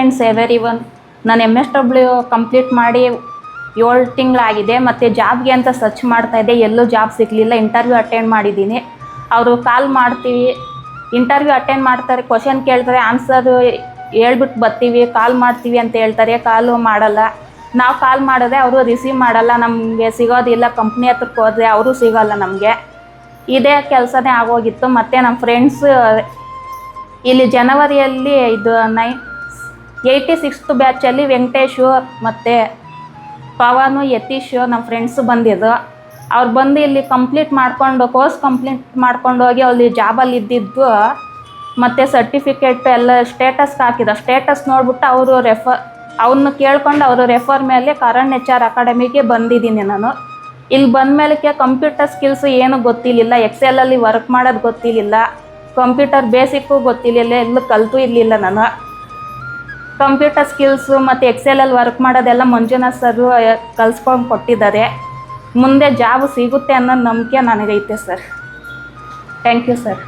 Friends every one. ನಾನು MSW complete ಮಾಡಿ 7 ತಿಂಗಳಾಗಿದೆ. ಮತ್ತು ಜಾಬ್ಗೆ ಅಂತ ಸರ್ಚ್ ಮಾಡ್ತಾಯಿದ್ದೆ, ಎಲ್ಲೂ ಜಾಬ್ ಸಿಗಲಿಲ್ಲ. ಇಂಟರ್ವ್ಯೂ ಅಟೆಂಡ್ ಮಾಡಿದ್ದೀನಿ. ಅವರು ಕಾಲ್ ಮಾಡ್ತೀವಿ, ಇಂಟರ್ವ್ಯೂ ಅಟೆಂಡ್ ಮಾಡ್ತಾರೆ, ಕ್ವಶನ್ ಕೇಳ್ತಾರೆ, ಆನ್ಸರು ಹೇಳ್ಬಿಟ್ಟು ಬರ್ತೀವಿ, ಕಾಲ್ ಮಾಡ್ತೀವಿ ಅಂತ ಹೇಳ್ತಾರೆ, ಕಾಲು ಮಾಡಲ್ಲ. ನಾವು ಕಾಲ್ ಮಾಡಿದ್ರೆ ಅವರು ರಿಸೀವ್ ಮಾಡಲ್ಲ, ನಮಗೆ ಸಿಗೋದಿಲ್ಲ. ಕಂಪ್ನಿ ಹತ್ರಕ್ಕೆ ಹೋದರೆ ಅವರು ಸಿಗೋಲ್ಲ ನಮಗೆ. ಇದೇ ಕೆಲಸನೇ ಆಗೋಗಿತ್ತು. ಮತ್ತು ನಮ್ಮ ಫ್ರೆಂಡ್ಸು ಇಲ್ಲಿ ಜನವರಿಯಲ್ಲಿ ಇದು 86th ಬ್ಯಾಚಲ್ಲಿ ವೆಂಕಟೇಶು ಮತ್ತು ಪವನು, ಯತೀಶು ನಮ್ಮ ಫ್ರೆಂಡ್ಸು ಬಂದಿದ್ದು. ಅವ್ರು ಬಂದು ಇಲ್ಲಿ ಕೋರ್ಸ್ ಕಂಪ್ಲೀಟ್ ಮಾಡ್ಕೊಂಡು ಹೋಗಿ ಅಲ್ಲಿ ಜಾಬಲ್ಲಿ ಇದ್ದಿದ್ದು ಮತ್ತು ಸರ್ಟಿಫಿಕೇಟ್ ಎಲ್ಲ ಸ್ಟೇಟಸ್ಗೆ ಹಾಕಿದ. ಸ್ಟೇಟಸ್ ನೋಡ್ಬಿಟ್ಟು ಅವನ್ನ ಕೇಳ್ಕೊಂಡು ಅವರು ರೆಫರ್ ಮೇಲೆ ಕರಣ್ HR ಅಕಾಡೆಮಿಗೆ ಬಂದಿದ್ದೀನಿ ನಾನು. ಇಲ್ಲಿ ಬಂದ ಮೇಲೆ ಕಂಪ್ಯೂಟರ್ ಸ್ಕಿಲ್ಸು ಏನೂ ಗೊತ್ತಿರಲಿಲ್ಲ. ಎಕ್ಸೆಲಲ್ಲಿ ವರ್ಕ್ ಮಾಡೋದು ಗೊತ್ತಿರಲಿಲ್ಲ, ಕಂಪ್ಯೂಟರ್ ಬೇಸಿಕ್ಕು ಗೊತ್ತಿರಲಿಲ್ಲ, ಎಲ್ಲೂ ಕಲಿತು ಇರಲಿಲ್ಲ ನಾನು. ಕಂಪ್ಯೂಟರ್ ಸ್ಕಿಲ್ಸು ಮತ್ತು ಎಕ್ಸೆಲಲ್ಲಿ ವರ್ಕ್ ಮಾಡೋದೆಲ್ಲ ಮಂಜುನಾಥ್ ಸರು ಕಲಿಸ್ಕೊಂಡು ಕೊಟ್ಟಿದ್ದಾರೆ. ಮುಂದೆ ಜಾಬ್ ಸಿಗುತ್ತೆ ಅನ್ನೋ ನಂಬಿಕೆ ನನಗೈತೆ ಸರ್. Thank you sir.